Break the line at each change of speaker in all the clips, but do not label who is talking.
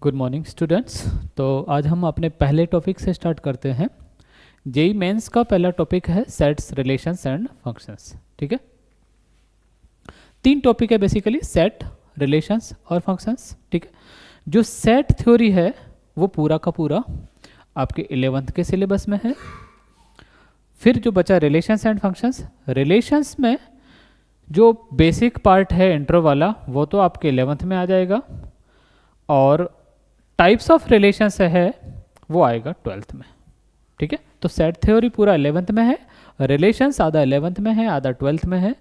Good morning students. तो आज हम अपने पहले टॉपिक से स्टार्ट करते हैं। जेई मेंस का पहला टॉपिक है सेट्स, रिलेशंस एंड फंक्शंस। ठीक है, 3 टॉपिक है बेसिकली, सेट, रिलेशंस और फंक्शंस। ठीक है, जो सेट थ्योरी है वो पूरा का पूरा आपके 11th के सिलेबस में है। फिर जो बचा रिलेशंस एंड फंक्शंस, रिलेशंस में जो बेसिक पार्ट है इंट्रो वाला वो तो आपके 11th में आ जाएगा, और टाइप्स ऑफ रिलेशंस है वो आएगा 12th में। ठीक है, तो सेट थ्योरी पूरा 11th में है, रिलेशंस आधा 11th में है, आधा 12th में है,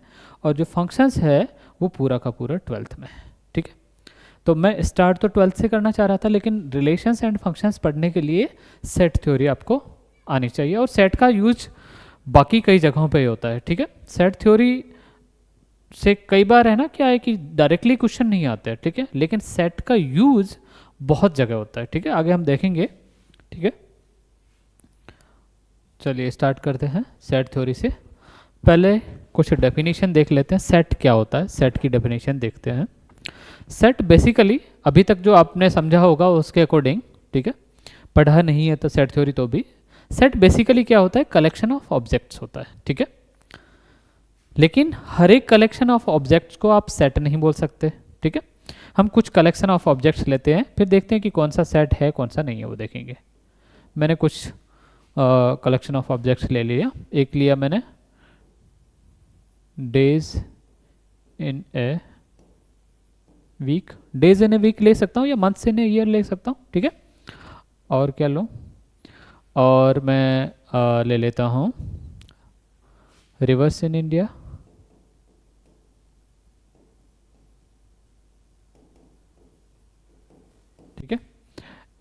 और जो फंक्शंस है वो पूरा का पूरा 12th में है। ठीक है, तो मैं स्टार्ट तो 12th से करना चाह रहा था, लेकिन रिलेशंस एंड फंक्शंस पढ़ने के लिए सेट थ्योरी आपको आनी चाहिए, और सेट का यूज बाकी कई जगहों पे होता है। ठीक है, सेट थ्योरी से कई बार है ना क्या है कि डायरेक्टली क्वेश्चन नहीं आते हैं। ठीक है, लेकिन सेट का यूज बहुत जगह होता है। ठीक है, आगे हम देखेंगे। ठीक है, चलिए स्टार्ट करते हैं सेट थ्योरी से। पहले कुछ डेफिनेशन देख लेते हैं, सेट क्या होता है, सेट की डेफिनेशन देखते हैं। सेट बेसिकली अभी तक जो आपने समझा होगा उसके अकॉर्डिंग, ठीक है, पढ़ा नहीं है तो सेट थ्योरी तो भी, सेट बेसिकली क्या होता है, कलेक्शन ऑफ ऑब्जेक्ट्स होता है। ठीक है, लेकिन हर एक कलेक्शन ऑफ ऑब्जेक्ट्स को आप सेट नहीं बोल सकते। ठीक है, हम कुछ कलेक्शन ऑफ ऑब्जेक्ट्स लेते हैं, फिर देखते हैं कि कौन सा सेट है कौन सा नहीं है, वो देखेंगे। मैंने कुछ कलेक्शन ऑफ ऑब्जेक्ट्स ले लिया। एक लिया मैंने days in a week, days in a week ले सकता हूँ, या मंथ्स इन ए ईयर ले सकता हूँ। ठीक है, और क्या लूँ, और मैं ले लेता हूँ रिवर्स इन इंडिया, ठीक है,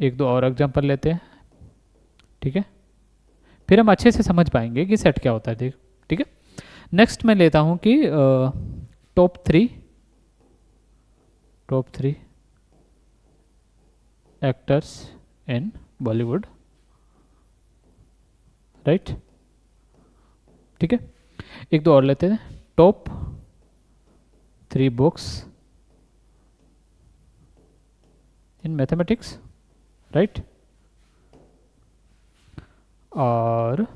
एक दो और एग्जांपल लेते हैं। ठीक है, फिर हम अच्छे से समझ पाएंगे कि सेट क्या होता है। ठीक है, नेक्स्ट मैं लेता हूं कि top three actors in Bollywood, right. ठीक है, एक दो और लेते हैं, top 3 books in mathematics, right, और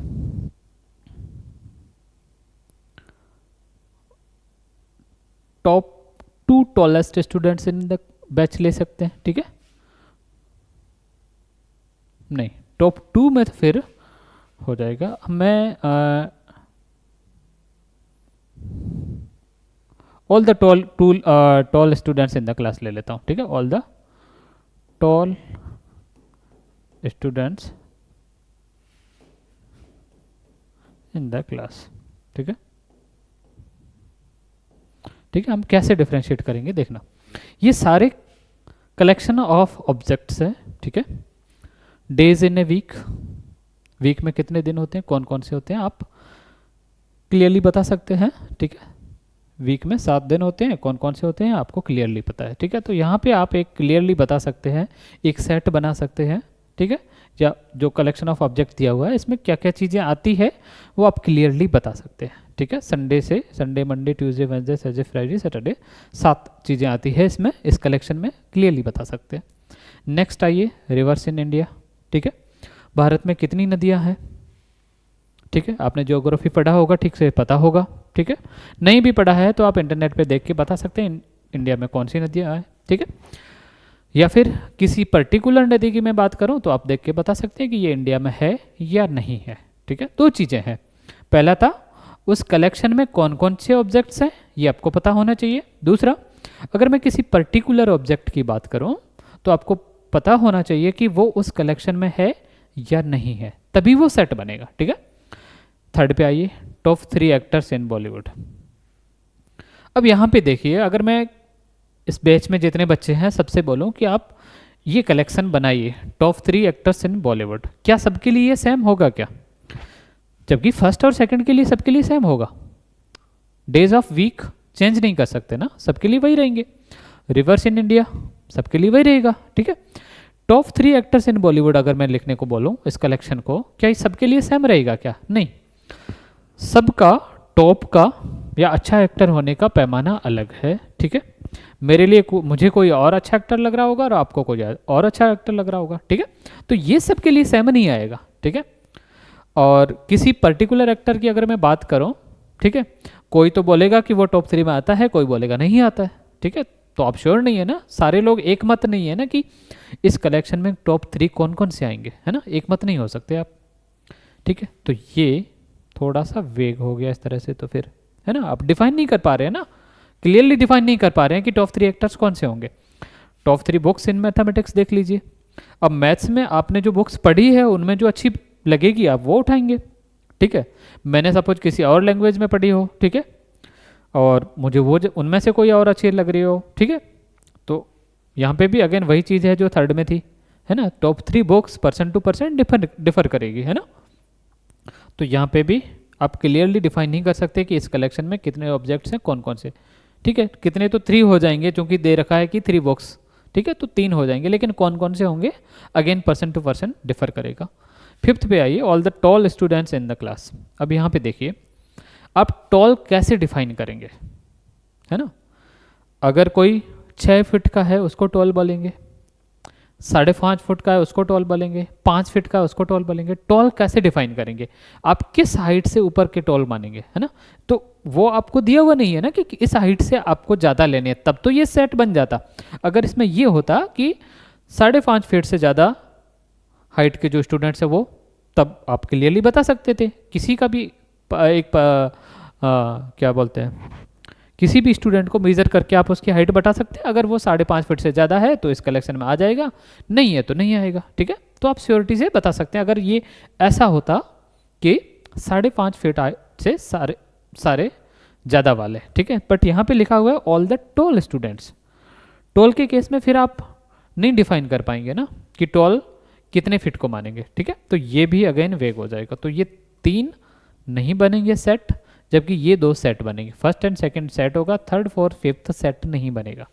top 2 tallest students in the batch ले सकते हैं। ठीक है, नहीं, टॉप 2 में तो फिर हो जाएगा, मैं all the tall students in the class ले लेता हूँ। ठीक है, all the tall students in the class. ठीक है, ठीक है, हम कैसे डिफ्रेंशिएट करेंगे देखना। ये सारे कलेक्शन ऑफ ऑब्जेक्ट्स है। ठीक है, days in a week, week में कितने दिन होते हैं, कौन कौन से होते हैं, आप क्लियरली बता सकते हैं। ठीक है, वीक में 7 दिन होते हैं, कौन कौन से होते हैं आपको क्लियरली पता है। ठीक है, तो यहाँ पे आप एक क्लियरली बता सकते हैं, एक सेट बना सकते हैं। ठीक है, या जो कलेक्शन ऑफ ऑब्जेक्ट दिया हुआ है इसमें क्या क्या चीज़ें आती है वो आप क्लियरली बता सकते हैं। ठीक है, Sunday Monday Tuesday Wednesday Thursday Friday Saturday 7 चीज़ें आती है इसमें, इस कलेक्शन में क्लियरली बता सकते हैं। नेक्स्ट आइए रिवर्स इन इंडिया। ठीक है, भारत में कितनी नदियाँ हैं। ठीक है, आपने ज्योग्राफी पढ़ा होगा, ठीक से पता होगा। ठीक है, नहीं भी पढ़ा है तो आप इंटरनेट पे देख के बता सकते हैं इंडिया में कौन सी नदियाँ हैं। ठीक है, या फिर किसी पर्टिकुलर नदी की मैं बात करूं तो आप देख के बता सकते हैं कि ये इंडिया में है या नहीं है। ठीक है, 2 चीज़ें हैं, पहला था उस कलेक्शन में कौन कौन से ऑब्जेक्ट्स हैं ये आपको पता होना चाहिए। दूसरा, अगर मैं किसी पर्टिकुलर ऑब्जेक्ट की बात करूं तो आपको पता होना चाहिए कि वो उस कलेक्शन में है या नहीं है, तभी वो सेट बनेगा। ठीक है, थर्ड पे आइए, टॉप 3 एक्टर्स इन बॉलीवुड। अब यहाँ पे देखिए, अगर मैं इस बैच में जितने बच्चे हैं सबसे बोलूं कि आप ये कलेक्शन बनाइए, टॉप 3 एक्टर्स इन बॉलीवुड, क्या सबके लिए ये सेम होगा क्या, जबकि फर्स्ट और सेकंड के लिए सबके लिए सेम होगा। डेज ऑफ वीक चेंज नहीं कर सकते ना, सबके लिए वही रहेंगे। रिवर्स इन इंडिया सबके लिए वही रहेगा। ठीक है, टॉप 3 एक्टर्स इन बॉलीवुड अगर मैं लिखने को बोलूं इस कलेक्शन को, क्या ये सबके लिए सेम रहेगा क्या, नहीं, सबका टॉप का या अच्छा एक्टर होने का पैमाना अलग है। ठीक है। मेरे लिए मुझे कोई और अच्छा एक्टर लग रहा होगा और आपको कोई और अच्छा एक्टर लग रहा होगा, ठीक है। तो ये सब के लिए सेम नहीं आएगा, ठीक है। और किसी पर्टिकुलर एक्टर की अगर मैं बात करूं, ठीक है, कोई तो बोलेगा कि वो टॉप 3 में आता है, कोई बोलेगा नहीं आता है, ठीक है। तो आप श्योर नहीं है ना, सारे लोग एक मत नहीं है ना कि इस कलेक्शन में टॉप 3 कौन कौन से आएंगे, है ना, एक मत नहीं हो सकते आप, ठीक है। तो ये थोड़ा सा वेग हो गया इस तरह से, तो फिर है ना, आप डिफाइन नहीं कर पा रहे हैं ना, क्लियरली डिफाइन नहीं कर पा रहे हैं कि टॉप 3 एक्टर्स कौन से होंगे। टॉप 3 बुक्स इन मैथमेटिक्स देख लीजिए। अब मैथ्स में आपने जो बुक्स पढ़ी है उनमें जो अच्छी लगेगी आप वो उठाएंगे, ठीक है। मैंने सपोज किसी और लैंग्वेज में पढ़ी हो, ठीक है, और मुझे वो उनमें से कोई और अच्छी लग रही हो, ठीक है, तो यहाँ पे भी अगेन वही चीज़ है जो थर्ड में थी, है ना। Top 3 books percent two percent differ करेगी, है ना। तो यहाँ पे भी आप क्लियरली डिफाइन नहीं कर सकते कि इस कलेक्शन में कितने ऑब्जेक्ट्स हैं, कौन कौन से, ठीक है। कितने तो 3 हो जाएंगे क्योंकि दे रखा है कि 3 बुक्स, ठीक है, तो 3 हो जाएंगे, लेकिन कौन कौन से होंगे again percent two percent differ करेगा। 5th पे आइए, all the tall students in the class. अब यहाँ पे देखिए आप टॉल कैसे डिफाइन करेंगे, है ना। अगर कोई 6 फीट का है उसको टॉल बोलेंगे, 5.5 फुट का है उसको टॉल बोलेंगे, 5 फीट का है उसको टॉल बोलेंगे। टॉल कैसे डिफाइन करेंगे, आप किस हाइट से ऊपर के टॉल मानेंगे, है ना। तो वो आपको दिया हुआ नहीं है ना कि इस हाइट से आपको ज़्यादा लेने हैं, तब तो ये सेट बन जाता। अगर इसमें ये होता कि 5.5 फीट से ज़्यादा हाइट के जो स्टूडेंट्स हैं वो, तब आप क्लियरली बता सकते थे। किसी का भी क्या बोलते हैं, किसी भी स्टूडेंट को मेजर करके आप उसकी हाइट बता सकते हैं। अगर वो 5.5 फीट से ज़्यादा है तो इस कलेक्शन में आ जाएगा, नहीं है तो नहीं आएगा, ठीक है। तो आप श्योरिटी से बता सकते हैं अगर ये ऐसा होता कि 5.5 फीट से सारे ज़्यादा वाले, ठीक है। बट यहाँ पे लिखा हुआ है all the tall students. Tall के केस में फिर आप नहीं डिफाइन कर पाएंगे ना कि टॉल कितने फिट को मानेंगे, ठीक है। तो ये भी अगेन वेग हो जाएगा। तो ये 3 नहीं बनेंगे सेट, जबकि ये 2 सेट बनेंगे। फर्स्ट एंड सेकंड सेट होगा, थर्ड फोर्थ फिफ्थ सेट नहीं बनेगा,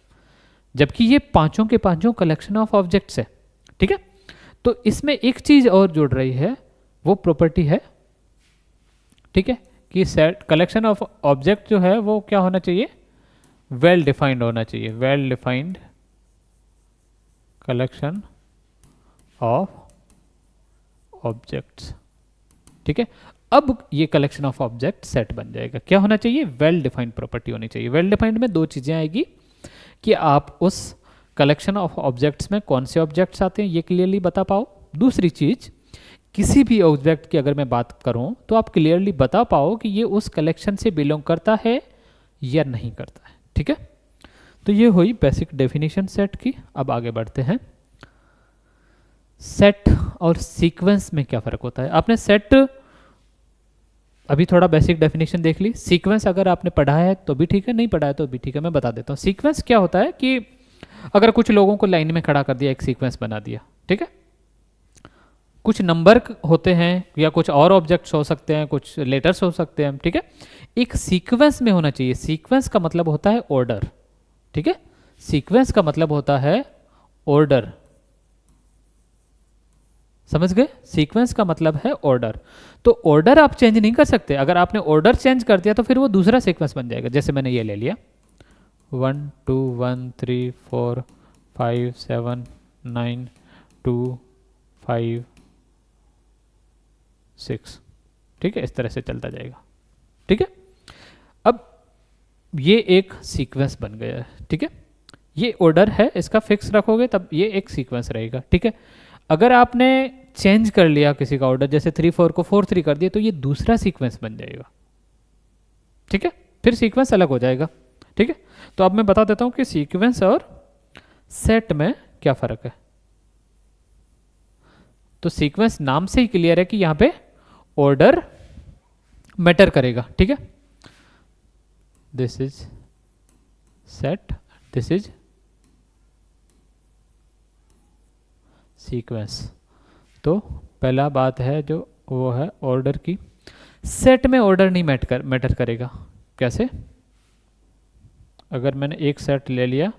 जबकि ये पांचों के पांचों कलेक्शन ऑफ ऑब्जेक्ट्स है, ठीक है। तो इसमें एक चीज और जुड़ रही है, वो प्रॉपर्टी है, ठीक है, कि सेट कलेक्शन ऑफ ऑब्जेक्ट जो है वो क्या होना चाहिए, वेल डिफाइंड होना चाहिए। Well defined collection of objects, ठीक है। अब ये कलेक्शन ऑफ ऑब्जेक्ट सेट बन जाएगा। क्या होना चाहिए, वेल डिफाइंड प्रॉपर्टी होनी चाहिए। वेल डिफाइंड में 2 चीजें आएगी कि आप उस कलेक्शन ऑफ ऑब्जेक्ट्स में कौन से ऑब्जेक्ट्स आते हैं ये क्लियरली बता पाओ। दूसरी चीज, किसी भी ऑब्जेक्ट की अगर मैं बात करूं तो आप क्लियरली बता पाओ कि ये उस कलेक्शन से बिलोंग करता है या नहीं करता है, ठीक है। तो ये हुई बेसिक डेफिनेशन सेट की। अब आगे बढ़ते हैं। सेट और सीक्वेंस में क्या फर्क होता है। आपने सेट अभी थोड़ा बेसिक डेफिनेशन देख ली। सीक्वेंस अगर आपने पढ़ा है तो भी ठीक है, नहीं पढ़ा है तो भी ठीक है, मैं बता देता हूँ। सीक्वेंस क्या होता है कि अगर कुछ लोगों को लाइन में खड़ा कर दिया, एक सीक्वेंस बना दिया, ठीक है। कुछ नंबर होते हैं या कुछ और ऑब्जेक्ट्स हो सकते हैं, कुछ लेटर्स हो सकते हैं, ठीक है। एक सीक्वेंस में होना चाहिए। सीक्वेंस का मतलब होता है ऑर्डर, ठीक है। सीक्वेंस का मतलब होता है ऑर्डर, समझ गए। सीक्वेंस का मतलब है ऑर्डर। तो ऑर्डर आप चेंज नहीं कर सकते। अगर आपने ऑर्डर चेंज कर दिया तो फिर वो दूसरा सीक्वेंस बन जाएगा। जैसे मैंने ये ले लिया 1 2 1 3 4 5 7 9 2 5 6, ठीक है, इस तरह से चलता जाएगा, ठीक है। अब ये एक सीक्वेंस बन गया है, ठीक है। ये ऑर्डर है, इसका फिक्स रखोगे तब ये एक सीक्वेंस रहेगा, ठीक है। अगर आपने चेंज कर लिया किसी का ऑर्डर, जैसे 3 4 को 4 3 कर दिया, तो ये दूसरा सीक्वेंस बन जाएगा, ठीक है। फिर सीक्वेंस अलग हो जाएगा, ठीक है। तो अब मैं बता देता हूं कि सीक्वेंस और सेट में क्या फर्क है। तो सीक्वेंस नाम से ही क्लियर है कि यहां पे ऑर्डर मैटर करेगा, ठीक है। This is set, this is sequence. तो पहला बात है जो वो है ऑर्डर की। सेट में ऑर्डर नहीं मैटर करेगा। कैसे, अगर मैंने एक सेट ले लिया,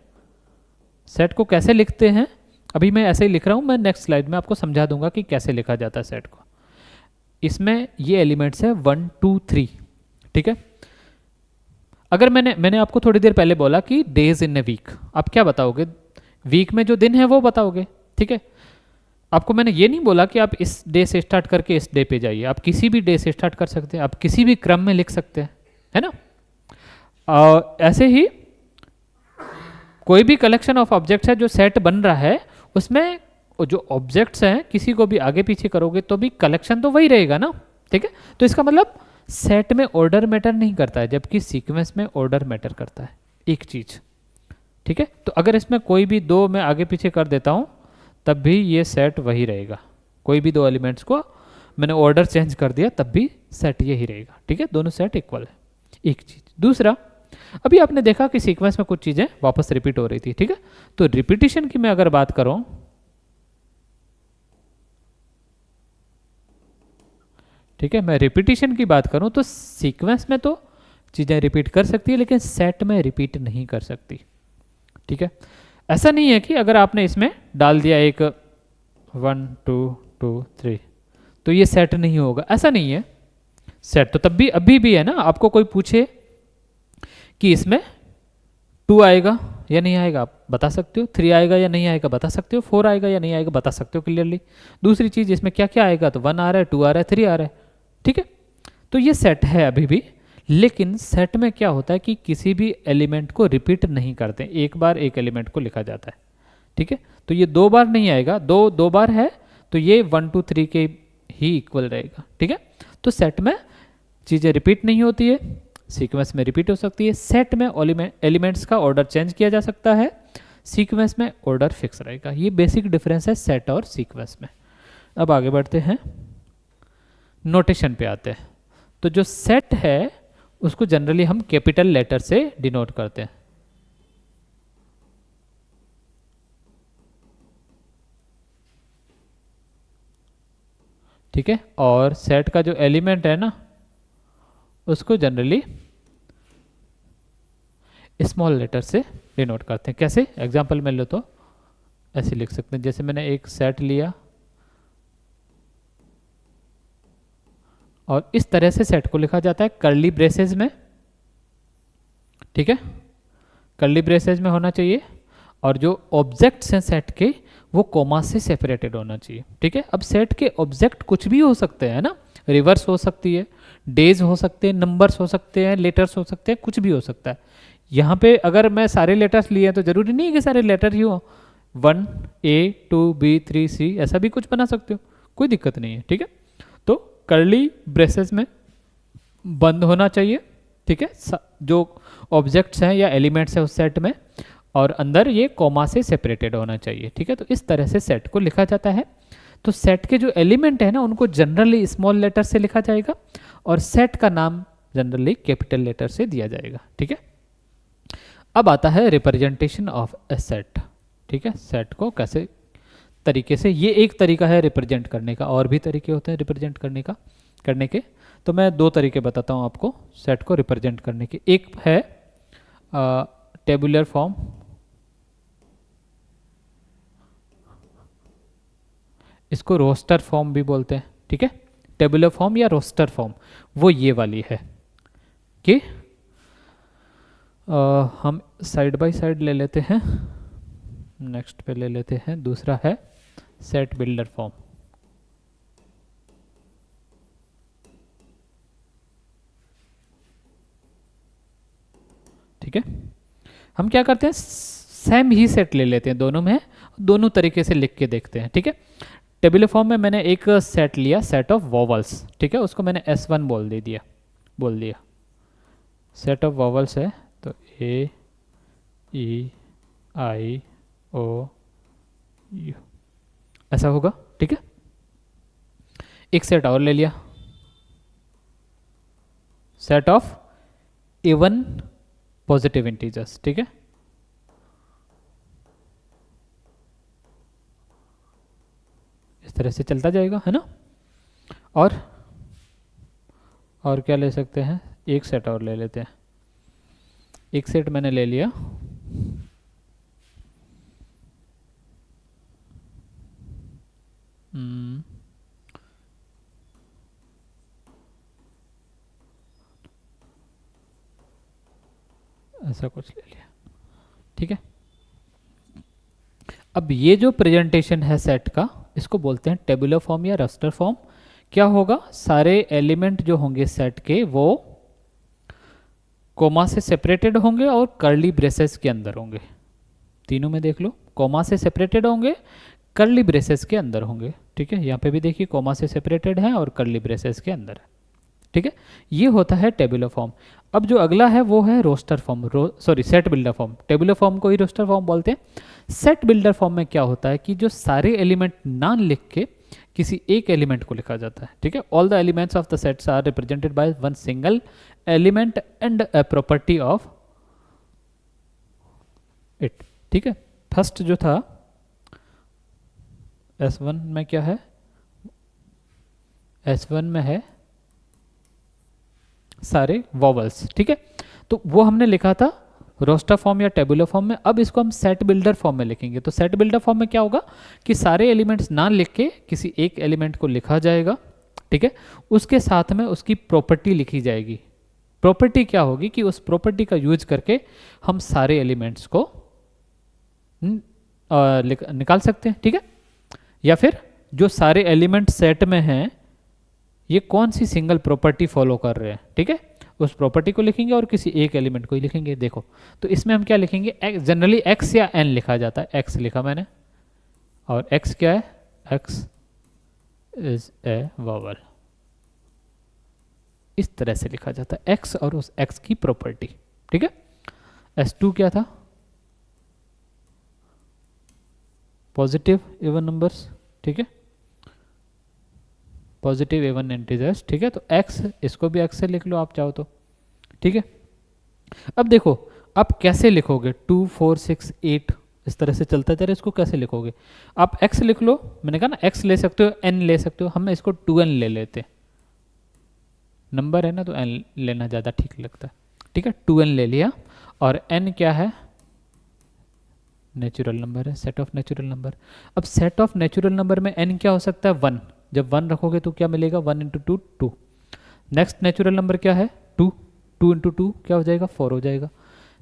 सेट को कैसे लिखते हैं अभी मैं ऐसे ही लिख रहा हूं, मैं नेक्स्ट स्लाइड में आपको समझा दूंगा कि कैसे लिखा जाता है सेट को। इसमें ये एलिमेंट्स है 1 2 3, ठीक है। अगर मैंने आपको थोड़ी देर पहले बोला कि डेज इन ए वीक, आप क्या बताओगे? वीक में जो दिन है वो बताओगे, ठीक है। आपको मैंने ये नहीं बोला कि आप इस डे से स्टार्ट करके इस डे पे जाइए, आप किसी भी डे से स्टार्ट कर सकते हैं, आप किसी भी क्रम में लिख सकते हैं, है ना। ऐसे ही कोई भी कलेक्शन ऑफ ऑब्जेक्ट्स है जो सेट बन रहा है, उसमें जो ऑब्जेक्ट्स हैं किसी को भी आगे पीछे करोगे तो भी कलेक्शन तो वही रहेगा ना, ठीक है। तो इसका मतलब सेट में ऑर्डर मैटर नहीं करता है, जबकि सीक्वेंस में ऑर्डर मैटर करता है, एक चीज, ठीक है। तो अगर इसमें कोई भी दो मैं आगे पीछे कर देता हूं तब भी ये सेट वही रहेगा, कोई भी दो एलिमेंट्स को मैंने ऑर्डर चेंज कर दिया तब भी सेट यही रहेगा, ठीक है। दोनों सेट इक्वल है, एक चीज। दूसरा, अभी आपने देखा कि सीक्वेंस में कुछ चीजें वापस रिपीट हो रही थी, ठीक है। तो रिपीटिशन की मैं अगर बात करूं, ठीक है, मैं रिपीटिशन की बात करूं तो सीक्वेंस में तो चीजें रिपीट कर सकती है लेकिन सेट में रिपीट नहीं कर सकती, ठीक है। ऐसा नहीं है कि अगर आपने इसमें डाल दिया एक 1 2 2 3 तो ये सेट नहीं होगा, ऐसा नहीं है। सेट तो तब भी अभी भी है ना। आपको कोई पूछे कि इसमें 2 आएगा या नहीं आएगा, आप बता सकते हो। 3 आएगा या नहीं आएगा, बता सकते हो। 4 आएगा या नहीं आएगा, बता सकते हो क्लियरली। दूसरी चीज, इसमें क्या क्या आएगा, तो 1 आ रहा है, 2 आ रहा है, 3 आ रहा है, ठीक है। तो ये सेट है अभी भी, लेकिन सेट में क्या होता है कि किसी भी एलिमेंट को रिपीट नहीं करते, एक बार एक एलिमेंट को लिखा जाता है, ठीक है। तो ये 2 बार नहीं आएगा, दो बार है तो ये 1 2 3 के ही इक्वल रहेगा, ठीक है। तो सेट में चीजें रिपीट नहीं होती है, सीक्वेंस में रिपीट हो सकती है। सेट में एलिमेंट्स का ऑर्डर चेंज किया जा सकता है, सीक्वेंस में ऑर्डर फिक्स रहेगा। ये बेसिक डिफरेंस है सेट और सीक्वेंस में। अब आगे बढ़ते हैं, नोटेशन पे आते हैं। तो जो सेट है उसको जनरली हम कैपिटल लेटर से डिनोट करते हैं, ठीक है। और सेट का जो एलिमेंट है ना उसको जनरली स्मॉल लेटर से डिनोट करते हैं। कैसे? एग्जांपल में लो तो ऐसे लिख सकते हैं, जैसे मैंने एक सेट लिया और इस तरह से सेट को लिखा जाता है कर्ली ब्रेसेस में, ठीक है। कर्ली ब्रेसेस में होना चाहिए और जो ऑब्जेक्ट्स हैं सेट के वो कोमा से सेपरेटेड होना चाहिए, ठीक है। अब सेट के ऑब्जेक्ट कुछ भी हो सकते हैं ना, रिवर्स हो सकती है, डेज हो सकते हैं, नंबर्स हो सकते हैं, लेटर्स हो सकते हैं, कुछ भी हो सकता है। यहाँ पे अगर मैं सारे लेटर्स लिए हैं तो जरूरी नहीं है कि सारे लेटर ही हो, 1 A 2 B 3 C ऐसा भी कुछ बना सकते हो, कोई दिक्कत नहीं है, ठीक है। तो कर्ली ब्रेसेस में बंद होना चाहिए, ठीक है, जो ऑब्जेक्ट्स हैं या एलिमेंट्स हैं उस सेट में, और अंदर ये कॉमा से सेपरेटेड होना चाहिए, ठीक है। तो इस तरह से सेट को लिखा जाता है। तो सेट के जो एलिमेंट है ना उनको जनरली स्मॉल लेटर से लिखा जाएगा और सेट का नाम जनरली कैपिटल लेटर से दिया जाएगा, ठीक है। अब आता है रिप्रेजेंटेशन ऑफ ए सेट, ठीक है। सेट को कैसे तरीके से, ये एक तरीका है रिप्रेजेंट करने का, और भी तरीके होते हैं रिप्रेजेंट करने के। तो मैं 2 तरीके बताता हूँ आपको सेट को रिप्रेजेंट करने के। एक है टेबुलर फॉर्म, इसको रोस्टर फॉर्म भी बोलते हैं, ठीक है। टेबुलर फॉर्म या रोस्टर फॉर्म वो ये वाली है कि हम साइड बाय साइड ले लेते हैं, नेक्स्ट पे ले लेते हैं। दूसरा है सेट बिल्डर फॉर्म, ठीक है। हम क्या करते हैं, सेम ही सेट ले लेते हैं दोनों में, दोनों तरीके से लिख के देखते हैं, ठीक है। टेबुलर फॉर्म में मैंने एक सेट लिया, सेट ऑफ वॉवल्स, ठीक है, उसको मैंने S1 बोल दिया। सेट ऑफ वॉवल्स है तो A E I O U ऐसा होगा, ठीक है। एक सेट और ले लिया, set of even positive integers, ठीक है। इस तरह से चलता जाएगा, है ना। और क्या ले सकते हैं, एक सेट और ले लेते हैं। एक सेट मैंने ले लिया, ऐसा कुछ ले लिया, ठीक है। अब ये जो प्रेजेंटेशन है सेट का, इसको बोलते हैं टेबुलर फॉर्म या रस्टर फॉर्म। क्या होगा, सारे एलिमेंट जो होंगे सेट के वो कोमा से सेपरेटेड होंगे और कर्ली ब्रेसेस के अंदर होंगे। तीनों में देख लो, कोमा से सेपरेटेड होंगे, कर्ली ब्रेसेस के अंदर होंगे, ठीक है। यहाँ पे भी देखिए कोमा से सेपरेटेड है और कर्ली ब्रेसेस के अंदर है, ठीक है। ये होता है टेबुलर फॉर्म। अब जो अगला है वो है roster form, sorry set builder form. Tabular form को ही रोस्टर फॉर्म बोलते हैं। सेट बिल्डर फॉर्म में क्या होता है कि जो सारे एलिमेंट ना लिख के किसी एक एलिमेंट को लिखा जाता है, ठीक है। All the elements of the sets are represented by one single element and a property of it, ठीक है। फर्स्ट जो था S1 में क्या है, S1 में है सारे वॉवल्स, ठीक है। तो वो हमने लिखा था रोस्टर फॉर्म या टेबुलर फॉर्म में। अब इसको हम सेट बिल्डर फॉर्म में लिखेंगे। तो सेट बिल्डर फॉर्म में क्या होगा कि सारे एलिमेंट्स ना लिख के किसी एक एलिमेंट को लिखा जाएगा, ठीक है। उसके साथ में उसकी प्रॉपर्टी लिखी जाएगी। प्रॉपर्टी क्या होगी कि उस प्रॉपर्टी का यूज करके हम सारे एलिमेंट्स को निकाल सकते हैं, ठीक है। या फिर जो सारे एलिमेंट सेट में हैं ये कौन सी सिंगल प्रॉपर्टी फॉलो कर रहे हैं, ठीक है। उस प्रॉपर्टी को लिखेंगे और किसी एक एलिमेंट को ही लिखेंगे। देखो तो इसमें हम क्या लिखेंगे, जनरली x या n लिखा जाता है। x लिखा मैंने, और x क्या है, x इज ए वॉवल। इस तरह से लिखा जाता है x और उस x की प्रॉपर्टी, ठीक है। S2 क्या था, पॉजिटिव इवन नंबर्स, ठीक है, पॉजिटिव इवन इंटीजर्स, ठीक है। तो x, इसको भी x से लिख लो आप चाहो तो, ठीक है। अब देखो आप कैसे लिखोगे, 2 4 6 8 इस तरह से चलता जा रहा है, इसको कैसे लिखोगे आप, x लिख लो। मैंने कहा ना x ले सकते हो, n ले सकते हो, हम इसको 2n ले लेते हैं, नंबर है ना तो n लेना ज़्यादा ठीक लगता है, ठीक है। 2n ले लिया और n क्या है, नेचुरल नंबर है, सेट ऑफ नेचुरल नंबर। अब सेट ऑफ नेचुरल नंबर में n क्या हो सकता है, 1। जब 1 रखोगे तो क्या मिलेगा, 1 इंटू 2 2। नेक्स्ट नेचुरल नंबर क्या है, 2, 2 इंटू 2 क्या हो जाएगा, 4 हो जाएगा।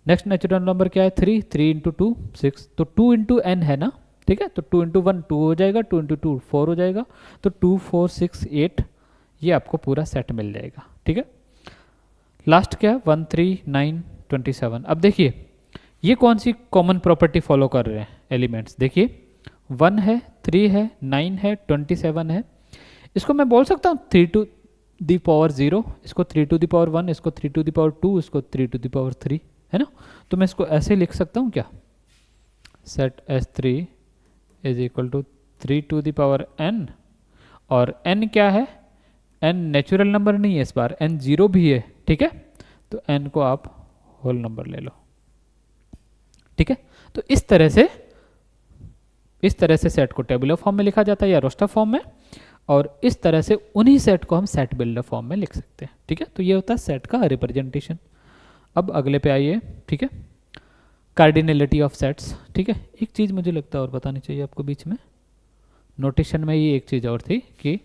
नेक्स्ट नेचुरल नंबर क्या है, 3, 3 इंटू 2 6। तो 2 इंटू n है ना, ठीक है। तो 2 इंटू 1 2 हो जाएगा, 2 इंटू 2 4 हो जाएगा। तो 2 4 6 8 ये आपको पूरा सेट मिल जाएगा, ठीक है। लास्ट क्या है, 1 3 9 27। अब देखिए ये कौन सी कॉमन प्रॉपर्टी फॉलो कर रहे हैं एलिमेंट्स, देखिए 1 है, 3 है, 9 है, 27 है। इसको मैं बोल सकता हूँ 3 टू दी पावर 0, इसको 3 टू दी पावर 1, इसको 3 टू दी पावर 2, इसको 3 टू दी पावर 3, है ना। तो मैं इसको ऐसे लिख सकता हूँ क्या, set S3 is equal to 3 to the power n, और n क्या है, n नेचुरल नंबर नहीं है इस बार, n 0 भी है, ठीक है। तो n को आप होल नंबर ले लो, ठीक है। तो इस तरह से सेट को टेबुलर फॉर्म में लिखा जाता है या रोस्टर फॉर्म में, और इस तरह से उन्हीं सेट को हम सेट बिल्डर फॉर्म में लिख सकते हैं, ठीक है। तो ये होता है सेट का रिप्रेजेंटेशन। अब अगले पे आइए, ठीक है, कार्डिनलिटी ऑफ सेट्स, ठीक है। एक चीज़ मुझे लगता है और बतानी चाहिए आपको बीच में, नोटेशन में ये एक चीज़ और थी कि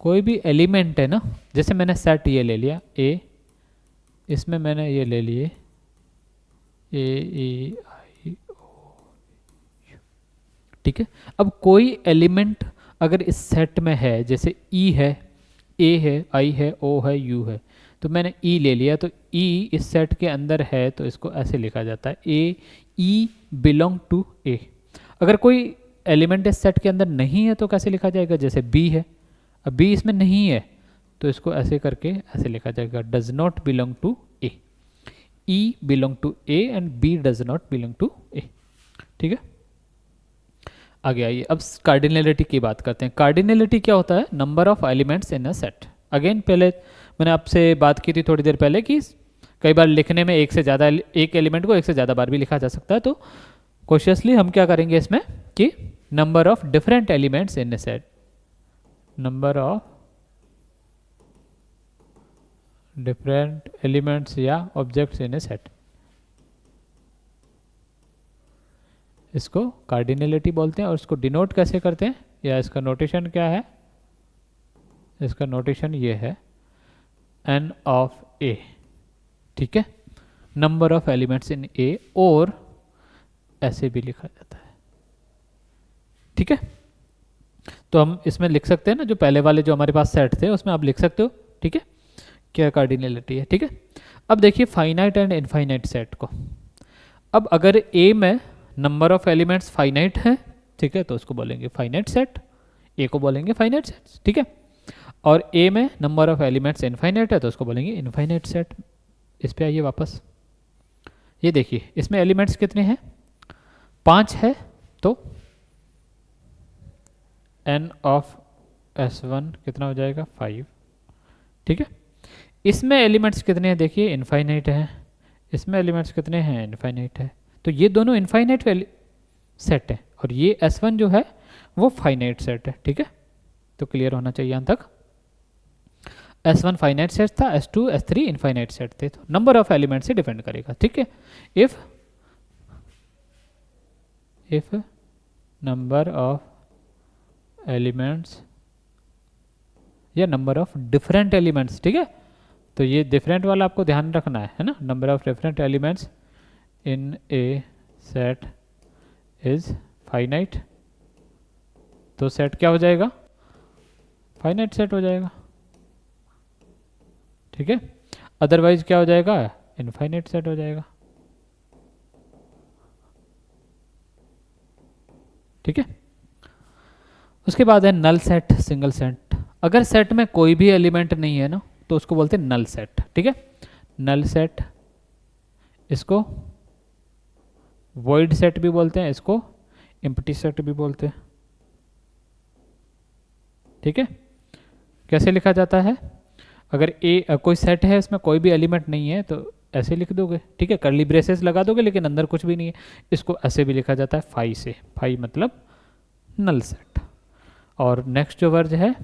कोई भी एलिमेंट है ना, जैसे मैंने सेट ये ले लिया A, इसमें मैंने ये ले लिए A, ठीक है। अब कोई एलिमेंट अगर इस सेट में है, जैसे E है, A है, I है, O है, U है, तो मैंने E ले लिया, तो E इस सेट के अंदर है तो इसको ऐसे लिखा जाता है A E belong to A। अगर कोई एलिमेंट इस सेट के अंदर नहीं है तो कैसे लिखा जाएगा, जैसे B है, अब B इसमें नहीं है तो इसको ऐसे करके ऐसे लिखा जाएगा, does not belong to A, E belong to A and B does not belong to A, ठीक है। आगे आइए, अब कार्डिनलिटी की बात करते हैं। कार्डिनलिटी क्या होता है, number of elements in a set. Again पहले मैंने आपसे बात की थी थोड़ी देर पहले कि कई बार लिखने में एक एलिमेंट को एक से ज़्यादा बार भी लिखा जा सकता है। तो कॉशियसली हम क्या करेंगे इसमें कि number of different elements in a set, number of different elements या ऑब्जेक्ट्स इन ए सेट, इसको कार्डिनलिटी बोलते हैं। और इसको डिनोट कैसे करते हैं, या इसका नोटेशन क्या है, इसका नोटेशन ये है n ऑफ a, ठीक है, number of elements in a, और ऐसे भी लिखा जाता है, ठीक है। तो हम इसमें लिख सकते हैं ना, जो पहले वाले जो हमारे पास सेट थे उसमें आप लिख सकते हो, ठीक है, क्या कार्डिनलिटी है, ठीक है। अब देखिए फाइनाइट एंड इनफाइनाइट सेट को। अब अगर A में नंबर ऑफ एलिमेंट्स फाइनाइट है, ठीक है, तो उसको बोलेंगे फाइनाइट सेट, A को बोलेंगे फाइनाइट सेट, ठीक है। और A में नंबर ऑफ एलिमेंट्स इनफाइनाइट है तो उसको बोलेंगे इनफाइनाइट सेट। इस पे आइए वापस, ये देखिए इसमें एलिमेंट्स कितने हैं, 5 है, तो n ऑफ S1 कितना हो जाएगा, 5, ठीक है। इसमें एलिमेंट्स कितने हैं, देखिए इनफाइनाइट है, इसमें एलिमेंट्स कितने हैं, इनफाइनाइट है, तो ये दोनों इनफाइनाइट सेट है, और ये S1 जो है वो फाइनाइट सेट है, ठीक है। तो क्लियर होना चाहिए यहाँ तक। S1 फाइनाइट सेट था, S2 S3 इनफाइनाइट सेट थे, तो नंबर ऑफ एलिमेंट से डिपेंड करेगा, ठीक है। इफ नंबर ऑफ एलिमेंट्स या नंबर ऑफ डिफरेंट एलिमेंट्स, ठीक है, तो ये डिफरेंट वाला आपको ध्यान रखना है ना, number of different elements in A set is finite, तो सेट क्या हो जाएगा, फाइनाइट सेट हो जाएगा, ठीक है। अदरवाइज क्या हो जाएगा, इनफाइनाइट सेट हो जाएगा, ठीक है। उसके बाद है नल सेट, सिंगल सेट। अगर सेट में कोई भी एलिमेंट नहीं है ना तो उसको बोलते हैं नल सेट, ठीक है। नल सेट, इसको वॉइड सेट भी बोलते हैं, इसको एम्प्टी सेट भी बोलते हैं, ठीक है। कैसे लिखा जाता है, अगर कोई सेट है इसमें कोई भी एलिमेंट नहीं है तो ऐसे लिख दोगे, ठीक है, कर्ली ब्रेसेस लगा दोगे लेकिन अंदर कुछ भी नहीं है, इसको ऐसे भी लिखा जाता है फाई से, फाई मतलब नल सेट। और नेक्स्ट जो वर्ड है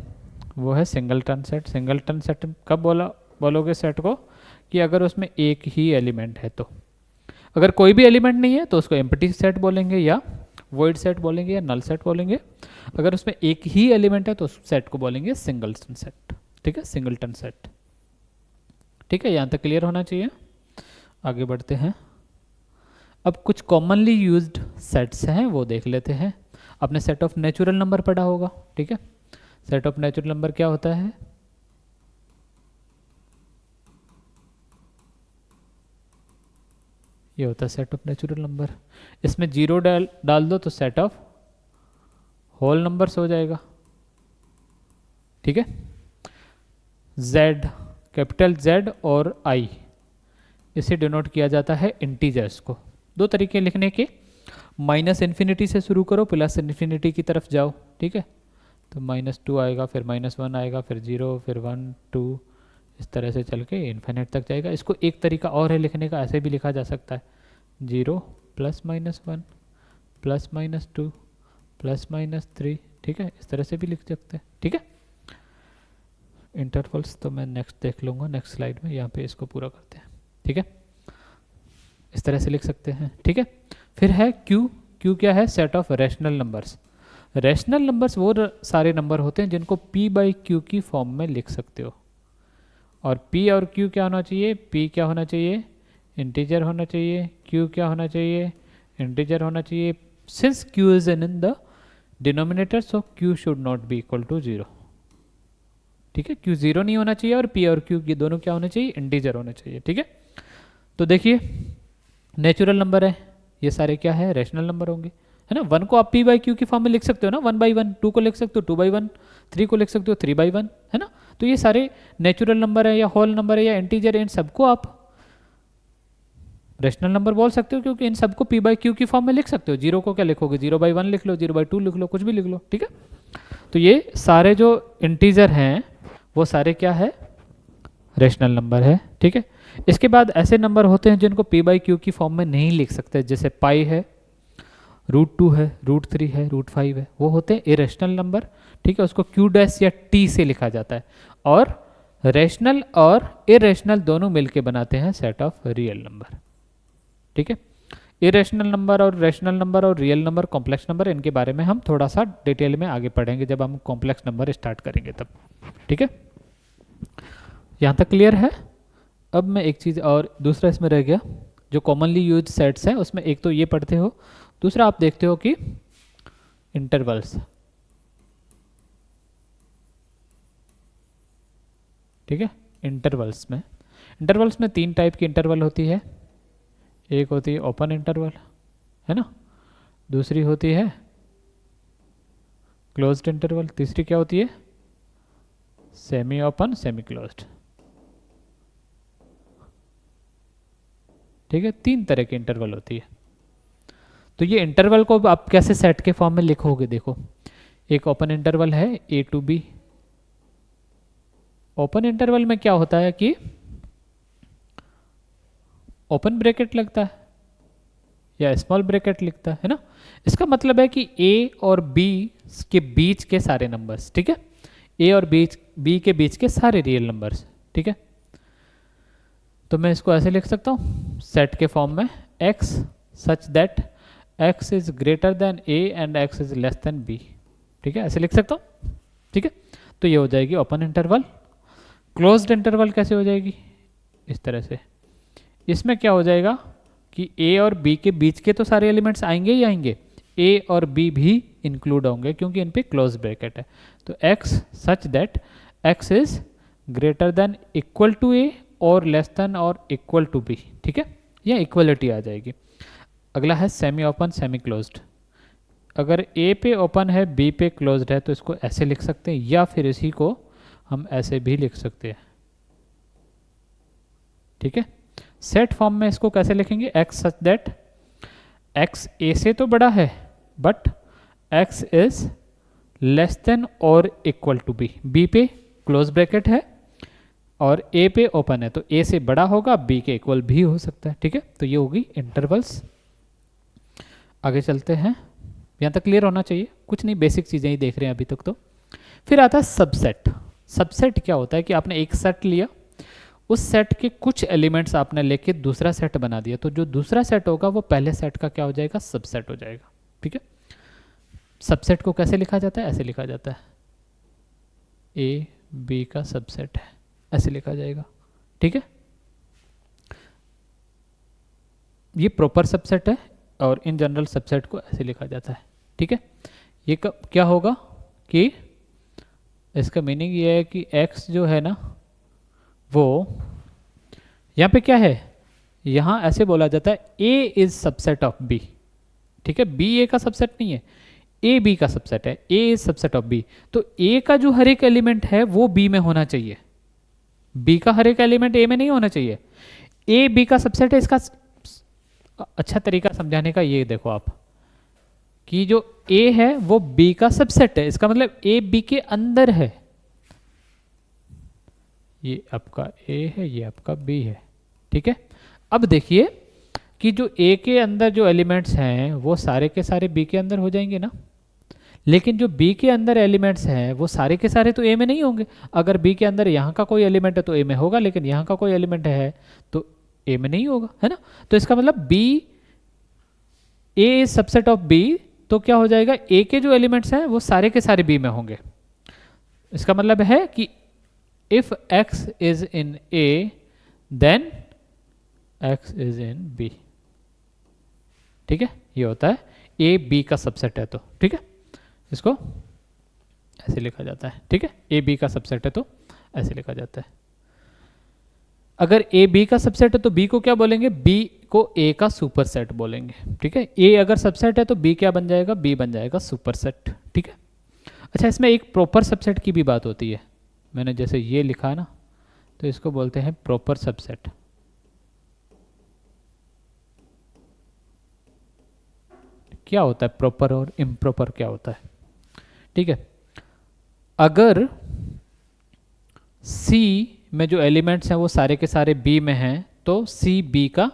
वो है सिंगलटन सेट। सिंगलटन सेट कब बोलोगे सेट को, कि अगर उसमें एक ही एलिमेंट है, तो अगर कोई भी एलिमेंट नहीं है तो उसको एम्प्टी सेट बोलेंगे या वॉइड सेट बोलेंगे या नल सेट बोलेंगे। अगर उसमें एक ही एलिमेंट है तो उस सेट को बोलेंगे सिंगलटन सेट, ठीक है, सिंगलटन सेट, ठीक है। यहाँ तक क्लियर होना चाहिए। आगे बढ़ते हैं। अब कुछ कॉमनली यूज्ड सेट्स हैं वो देख लेते हैं। आपने सेट ऑफ नेचुरल नंबर पढ़ा होगा, ठीक है। सेट ऑफ नेचुरल नंबर क्या होता है, ये होता है सेट ऑफ नेचुरल नंबर। इसमें जीरो डाल दो तो सेट ऑफ होल नंबर्स हो जाएगा, ठीक है। Z, कैपिटल Z और I, इसे डिनोट किया जाता है इंटीजर्स को। दो तरीके लिखने के, माइनस इन्फिनिटी से शुरू करो, प्लस इन्फिनिटी की तरफ जाओ, ठीक है। तो -2 आएगा, फिर -1 आएगा, फिर 0, फिर 1 2, इस तरह से चल के इन्फिनिट तक जाएगा। इसको एक तरीका और है लिखने का, ऐसे भी लिखा जा सकता है 0 + -1 + -2 + -3, ठीक है, इस तरह से भी लिख सकते हैं, ठीक है। इंटरवल्स तो मैं नेक्स्ट देख लूँगा, नेक्स्ट स्लाइड में, यहाँ पे इसको पूरा करते हैं, ठीक है। इस तरह से लिख सकते हैं, ठीक है। फिर है Q। Q क्या है, set of rational numbers. Rational numbers वो सारे नंबर होते हैं जिनको P/Q की फॉर्म में लिख सकते हो। और P और Q क्या होना चाहिए, P क्या होना चाहिए, इंटीजर होना चाहिए, Q क्या होना चाहिए, इंटीजर होना चाहिए। Since Q is in the denominator so Q should not be equal to 0, ठीक है। Q 0 नहीं होना चाहिए और P और Q ये दोनों क्या होने चाहिए, इंटीजर होने चाहिए, ठीक है। तो देखिए नेचुरल नंबर है, ये सारे क्या है, रैशनल नंबर होंगे, है ना। 1 को आप P/Q की फॉर्म में लिख सकते हो ना, 1/1। 2 को लिख सकते हो 2/1, 3 को लिख सकते हो 3/1, है ना। तो ये सारे नेचुरल नंबर है या होल नंबर है या इंटीजर है, इन सबको आप रैशनल नंबर बोल सकते हो, क्योंकि इन सबको P/Q की फॉर्म में लिख सकते हो। 0 को क्या लिखोगे, 0/1 लिख लो, 0/2 लिख लो, कुछ भी लिख लो, ठीक है। तो ये सारे जो इंटीजर हैं वो सारे क्या है, रैशनल नंबर है, ठीक है। इसके बाद ऐसे नंबर होते हैं जिनको P/Q की फॉर्म में नहीं लिख सकते, जैसे पाई है, √2 है, √3 है, √5 है, वो होते हैं इरेशनल नंबर, ठीक है। उसको Q' या T से लिखा जाता है। और रैशनल और इरेशनल दोनों मिलके बनाते हैं सेट ऑफ रियल नंबर, ठीक है। इरेशनल नंबर और रैशनल नंबर और रियल नंबर, कॉम्प्लेक्स नंबर, इनके बारे में हम थोड़ा सा डिटेल में आगे पढ़ेंगे जब हम कॉम्प्लेक्स नंबर स्टार्ट करेंगे तब, ठीक है। यहाँ तक क्लियर है? अब मैं एक चीज़ और दूसरा इसमें रह गया, जो कॉमनली यूज सेट्स हैं उसमें एक तो ये पढ़ते हो, दूसरा आप देखते हो कि इंटरवल्स। ठीक है, इंटरवल्स में 3 टाइप की इंटरवल होती है। एक होती है ओपन इंटरवल, है ना, दूसरी होती है क्लोज्ड इंटरवल, तीसरी क्या होती है? Semi open semi closed. ठीक है, 3 तरह की इंटरवल होती है। तो ये इंटरवल को आप कैसे सेट के फॉर्म में लिखोगे? देखो, एक ओपन इंटरवल है ए टू बी। ओपन इंटरवल में क्या होता है कि ओपन ब्रैकेट लगता है या स्मॉल ब्रैकेट लिखता है ना। इसका मतलब है कि ए और बी के बीच के सारे नंबर्स, ठीक है, ए और बी के बीच के सारे रियल नंबर्स। ठीक है, तो मैं इसको ऐसे लिख सकता हूँ सेट के फॉर्म में, x such that x is greater then a and x is less than b। ठीक है, ऐसे लिख सकता हूँ। ठीक है, तो ये हो जाएगी ओपन इंटरवल। क्लोज्ड इंटरवल कैसे हो जाएगी? इस तरह से। इसमें क्या हो जाएगा कि a और b के बीच के तो सारे एलिमेंट्स आएंगे ही आएंगे, a और b भी इंक्लूड होंगे क्योंकि इन पे क्लोज ब्रैकेट है। तो x such that x is greater than equal to a और लेस देन और इक्वल टू बी। ठीक है, या इक्वलिटी आ जाएगी। अगला है सेमी ओपन सेमी क्लोज्ड। अगर ए पे ओपन है बी पे क्लोज्ड है तो इसको ऐसे लिख सकते हैं, या फिर इसी को हम ऐसे भी लिख सकते हैं। ठीक है, सेट फॉर्म में इसको कैसे लिखेंगे? एक्स सच दैट एक्स ए से तो बड़ा है but x is less than और इक्वल टू बी। बी पे क्लोज ब्रैकेट है और ए पे ओपन है, तो ए से बड़ा होगा, बी के इक्वल भी हो सकता है। ठीक है, तो ये होगी इंटरवल्स। आगे चलते हैं, यहाँ तक क्लियर होना चाहिए, कुछ नहीं, बेसिक चीज़ें ही देख रहे हैं अभी तक तो। फिर आता है सबसेट। सबसेट क्या होता है कि आपने एक सेट लिया, उस सेट के कुछ एलिमेंट्स आपने लेके दूसरा सेट बना दिया, तो जो दूसरा सेट होगा वो पहले सेट का क्या हो जाएगा? सबसेट हो जाएगा। ठीक है, सबसेट को कैसे लिखा जाता है? ऐसे लिखा जाता है, ए बी का सबसेट है, ऐसे लिखा जाएगा। ठीक है, ये प्रॉपर सबसेट है और इन जनरल सबसेट को ऐसे लिखा जाता है। ठीक है, ये क्या होगा कि इसका मीनिंग ये है कि x जो है ना वो यहाँ पे क्या है, यहाँ ऐसे बोला जाता है a is subset of b। ठीक है, b a का सबसेट नहीं है, a b का सबसेट है, a is subset of b। तो a का जो हर एक एलिमेंट है वो b में होना चाहिए, b का हर एक एलिमेंट a में नहीं होना चाहिए। a b का सबसेट है। इसका अच्छा तरीका समझाने का ये देखो आप कि जो a है वो b का सबसेट है, इसका मतलब a b के अंदर है। ये आपका a है, ये आपका b है। ठीक है, अब देखिए कि जो a के अंदर जो एलिमेंट्स हैं वो सारे के सारे b के अंदर हो जाएंगे ना, लेकिन जो b के अंदर एलिमेंट्स हैं वो सारे के सारे तो a में नहीं होंगे। अगर b के अंदर यहाँ का कोई एलिमेंट है तो a में होगा, लेकिन यहाँ का कोई एलिमेंट है तो a में नहीं होगा, है ना। तो इसका मतलब b a is subset of b, तो क्या हो जाएगा, a के जो एलिमेंट्स हैं वो सारे के सारे b में होंगे। इसका मतलब है कि if x is in a then x is in b। ठीक है, ये होता है a b का सबसेट है तो। ठीक है, इसको ऐसे लिखा जाता है। ठीक है, a b का सबसेट है तो ऐसे लिखा जाता है। अगर a b का सबसेट है तो b को क्या बोलेंगे? b को a का सुपरसेट बोलेंगे। ठीक है, a अगर सबसेट है तो b क्या बन जाएगा? b बन जाएगा सुपरसेट। ठीक है, अच्छा इसमें एक प्रॉपर सबसेट की भी बात होती है। मैंने जैसे ये लिखा ना तो इसको बोलते हैं प्रॉपर सबसेट। क्या होता है प्रॉपर और इम्प्रॉपर क्या होता है? ठीक है, अगर C में जो एलिमेंट्स हैं वो सारे के सारे B में हैं तो C B का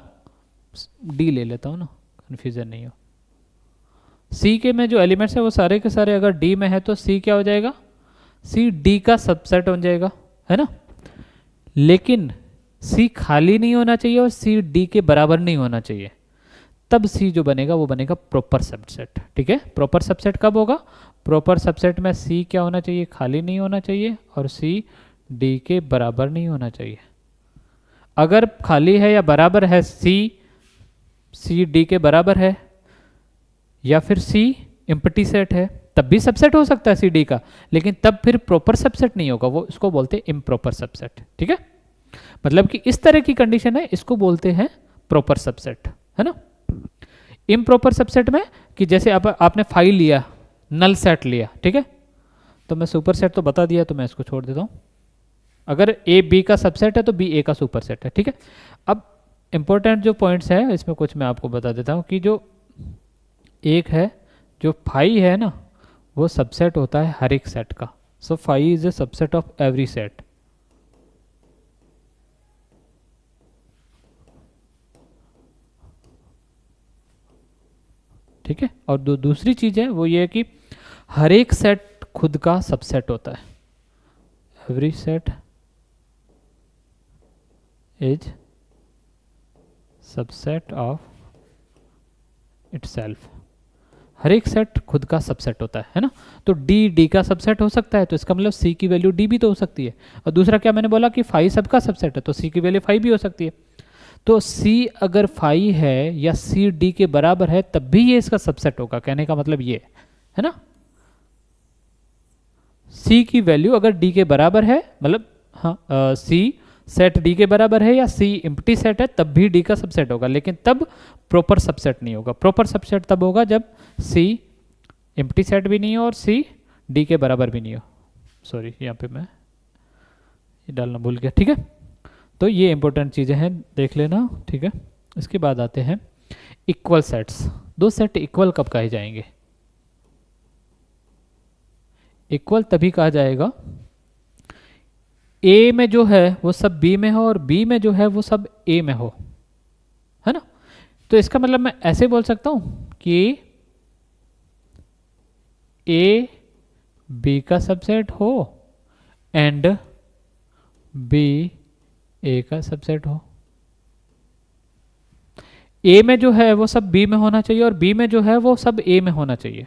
D ले लेता हूँ ना, कन्फ्यूजन नहीं हो। C के में जो एलिमेंट्स हैं वो सारे के सारे अगर D में है तो C क्या हो जाएगा? C D का सबसेट हो जाएगा, है ना। लेकिन C खाली नहीं होना चाहिए और C D के बराबर नहीं होना चाहिए, तब C जो बनेगा वो बनेगा प्रॉपर सबसेट। ठीक है, प्रॉपर सबसेट कब होगा? प्रॉपर सबसेट में C क्या होना चाहिए? खाली नहीं होना चाहिए और C डी के बराबर नहीं होना चाहिए। अगर खाली है या बराबर है, सी डी के बराबर है, या फिर सी एम्प्टी सेट है, तब भी सबसेट हो सकता है सी डी का, लेकिन तब फिर प्रॉपर सबसेट नहीं होगा, वो इसको बोलते हैं इम्प्रॉपर सबसेट। ठीक है, मतलब कि इस तरह की कंडीशन है, इसको बोलते हैं प्रॉपर सबसेट, है ना। इम्प्रॉपर सबसेट में कि जैसे आपने फाइल लिया, नल सेट लिया, ठीक है, तो मैं सुपर सेट तो बता दिया, तो मैं इसको छोड़ देता हूँ। अगर ए बी का सबसेट है तो बी ए का सुपर सेट है। ठीक है, अब इंपॉर्टेंट जो पॉइंट्स है इसमें कुछ मैं आपको बता देता हूँ कि जो एक है, जो फाई है ना, वो सबसेट होता है हर एक सेट का। So phi is a subset of every set. ठीक है, और दूसरी चीज है वो ये है कि हर एक सेट खुद का सबसेट होता है। Every set is subset of itself. हर एक सेट खुद का सबसेट होता है ना। तो डी का सबसेट हो सकता है, तो इसका मतलब सी की वैल्यू डी भी तो हो सकती है। और दूसरा क्या मैंने बोला कि फाई सबका सबसेट है, तो सी की वैल्यू फाई भी हो सकती है। तो सी अगर फाई है या सी डी के बराबर है तब भी ये इसका सबसेट होगा। कहने का मतलब ये है ना, सी की वैल्यू अगर डी के बराबर है, मतलब हाँ, सी सेट डी के बराबर है या सी एम्प्टी सेट है, तब भी डी का सबसेट होगा, लेकिन तब प्रॉपर सबसेट नहीं होगा। प्रॉपर सबसेट तब होगा जब सी एम्प्टी सेट भी नहीं हो और सी डी के बराबर भी नहीं हो। सॉरी, यहाँ पे मैं ये डालना भूल गया। ठीक है, तो ये इंपॉर्टेंट चीज़ें हैं, देख लेना। ठीक है, इसके बाद आते हैं इक्वल सेट्स। दो सेट इक्वल कब कहे जाएंगे? इक्वल तभी कहा जाएगा ए में जो है वो सब बी में हो और बी में जो है वो सब ए में हो, है ना। तो इसका मतलब मैं ऐसे बोल सकता हूं कि ए बी का सबसेट हो एंड बी ए का सबसेट हो। ए में जो है वो सब बी में होना चाहिए और बी में जो है वो सब ए में होना चाहिए।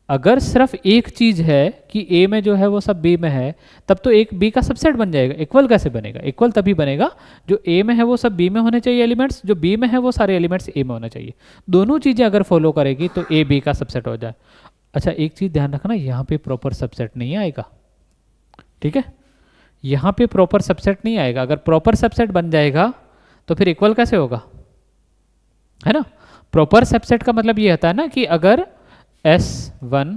अगर सिर्फ एक चीज है कि ए में जो है वो सब बी में है, तब तो एक बी का सबसेट बन जाएगा। इक्वल कैसे बनेगा? इक्वल तभी बनेगा जो ए में है वो सब बी में होने चाहिए एलिमेंट्स, जो बी में है वो सारे एलिमेंट्स ए में होना चाहिए। दोनों चीजें अगर फॉलो करेगी तो ए बी का सबसेट हो जाए। अच्छा, एक चीज ध्यान रखना, यहाँ पे प्रॉपर सबसेट नहीं आएगा। ठीक है, यहाँ पे प्रॉपर सबसेट नहीं आएगा। अगर प्रॉपर सबसेट बन जाएगा तो फिर इक्वल कैसे होगा, है ना। प्रॉपर सबसेट का मतलब ये होता है ना कि अगर S1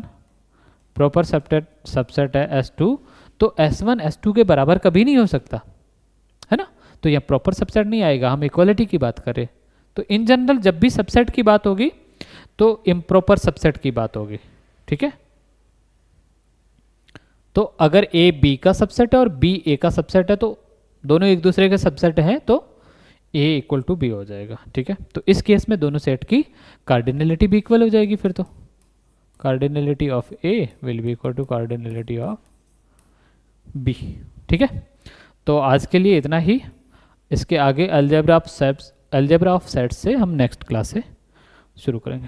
प्रॉपर सबसेट है S2, तो S1 S2 के बराबर कभी नहीं हो सकता, है ना। तो यह प्रॉपर सबसेट नहीं आएगा, हम इक्वालिटी की बात करें। तो इन जनरल जब भी सबसेट की बात होगी तो इम्प्रॉपर सबसेट की बात होगी। ठीक है, तो अगर ए बी का सबसेट है और बी ए का सबसेट है, तो दोनों एक दूसरे के सबसेट हैं, तो ए इक्वल टू बी हो जाएगा। ठीक है, तो इस केस में दोनों सेट की कार्डिनलिटी भी इक्वल हो जाएगी। फिर तो cardinality of A will be equal to cardinality of B. ठीक है, तो आज के लिए इतना ही। इसके आगे अलजेब्रा ऑफ सेट्स से हम नेक्स्ट क्लास से शुरू करेंगे।